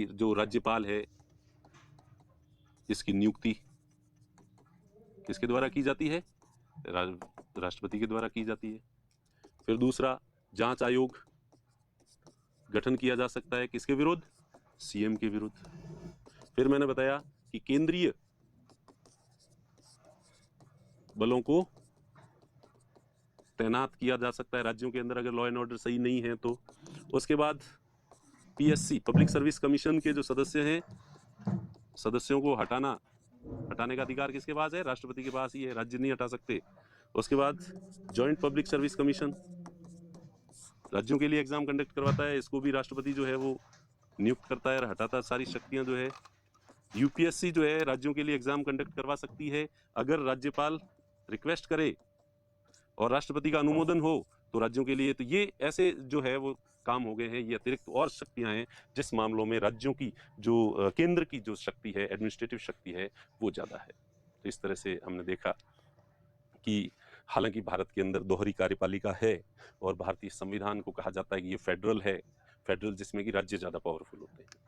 जो राज्यपाल है इसकी नियुक्ति किसके द्वारा की जाती है? राष्ट्रपति के द्वारा की जाती है। फिर दूसरा, जांच आयोग गठन किया जा सकता है किसके विरुद्ध? सीएम के विरुद्ध। फिर मैंने बताया कि केंद्रीय बलों को तैनात किया जा सकता है राज्यों के अंदर अगर लॉ एंड ऑर्डर सही नहीं है तो। उसके बाद पीएससी, पब्लिक सर्विस कमीशन के जो सदस्य हैं, सदस्यों को हटाने का अधिकार किसके पास है? राष्ट्रपति के पास ही है, राज्य नहीं हटा सकते। उसके बाद जॉइंट पब्लिक सर्विस कमीशन राज्यों के लिए एग्जाम कंडक्ट करवाता है, इसको भी राष्ट्रपति जो है वो नियुक्त करता है और हटाता है। सारी शक्तियां जो है यूपीएससी जो है राज्यों के लिए एग्जाम कंडक्ट करवा सकती है अगर राज्यपाल रिक्वेस्ट करे और राष्ट्रपति का अनुमोदन हो तो राज्यों के लिए। तो ये ऐसे जो है वो काम हो गए हैं, ये अतिरिक्त और शक्तियां हैं जिस मामलों में राज्यों की जो केंद्र की जो शक्ति है, एडमिनिस्ट्रेटिव शक्ति है, वो ज्यादा है। तो इस तरह से हमने देखा कि हालांकि भारत के अंदर दोहरी कार्यपालिका है और भारतीय संविधान को कहा जाता है कि ये फेडरल है, फेडरल जिसमें कि राज्य ज्यादा पावरफुल होते हैं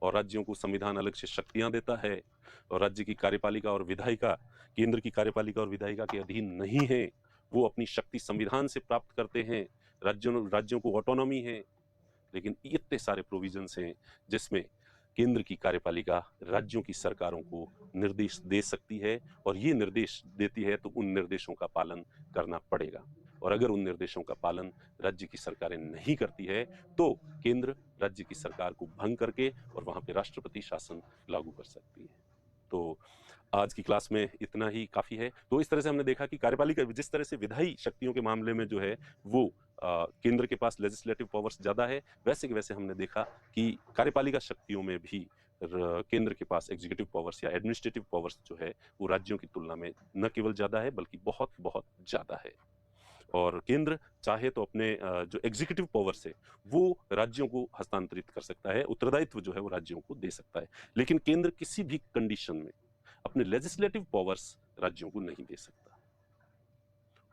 और राज्यों को संविधान अलग से शक्तियां देता है और राज्य की कार्यपालिका और विधायिका केंद्र की कार्यपालिका और विधायिका के अधीन नहीं है, वो अपनी शक्ति संविधान से प्राप्त करते हैं। राज्यों को ऑटोनॉमी है, लेकिन इतने सारे प्रोविजंस हैं जिसमें केंद्र की कार्यपालिका राज्यों की सरकारों को निर्देश दे सकती है और ये निर्देश देती है तो उन निर्देशों का पालन करना पड़ेगा और अगर उन निर्देशों का पालन राज्य की सरकारें नहीं करती है तो केंद्र राज्य की सरकार को भंग करके और वहां पे राष्ट्रपति शासन लागू कर सकती है। तो आज की क्लास में इतना ही काफी है। तो इस तरह से हमने देखा कि कार्यपालिका जिस तरह से विधायी शक्तियों के मामले में जो है वो केंद्र के पास लेजिस्लेटिव पावर्स ज्यादा है, वैसे कि वैसे हमने देखा कि कार्यपालिका शक्तियों में भी केंद्र के पास एग्जीक्यूटिव पावर्स या एडमिनिस्ट्रेटिव पावर्स जो है वो राज्यों की तुलना में न केवल ज्यादा है बल्कि बहुत बहुत ज्यादा है। और केंद्र चाहे तो अपने जो एग्जीक्यूटिव पावर्स है वो राज्यों को हस्तांतरित कर सकता है, उत्तरदायित्व जो है वो राज्यों को दे सकता है, लेकिन केंद्र किसी भी कंडीशन में अपने लेजिस्लेटिव पावर्स राज्यों को नहीं दे सकता।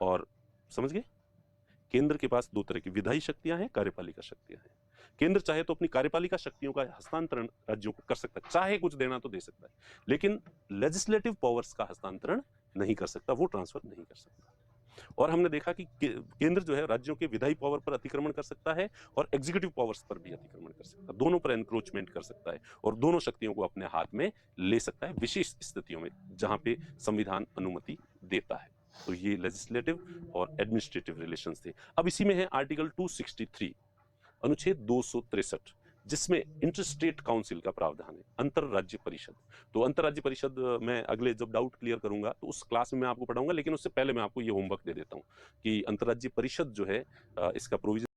और समझ गए, केंद्र के पास दो तरह की विधायी शक्तियां हैं, कार्यपालिका शक्तियां हैं। केंद्र चाहे तो अपनी कार्यपालिका शक्तियों का हस्तांतरण राज्यों को कर सकता है, चाहे कुछ देना तो दे सकता है, लेकिन लेजिस्लेटिव पावर्स का हस्तांतरण नहीं कर सकता, वो ट्रांसफर नहीं कर सकता। और हमने देखा कि केंद्र जो है राज्यों के विधायी पावर पर अतिक्रमण कर सकता है और एग्जीक्यूटिव पावर्स पर भी अतिक्रमण कर सकता है, दोनों पर एनक्रोचमेंट कर सकता है और दोनों शक्तियों को अपने हाथ में ले सकता है विशेष स्थितियों में जहां पे संविधान अनुमति देता है। तो ये लेजिस्लेटिव और एडमिनिस्ट्रेटिव रिलेशंस थे। अब इसी में है आर्टिकल 263 अनुच्छेद 263 जिसमें इंटरस्टेट काउंसिल का प्रावधान है, अंतरराज्य परिषद। तो अंतरराज्य परिषद मैं अगले जब डाउट क्लियर करूंगा तो उस क्लास में मैं आपको पढ़ाऊंगा, लेकिन उससे पहले मैं आपको ये होमवर्क दे देता हूं कि अंतरराज्य परिषद जो है इसका प्रोविजन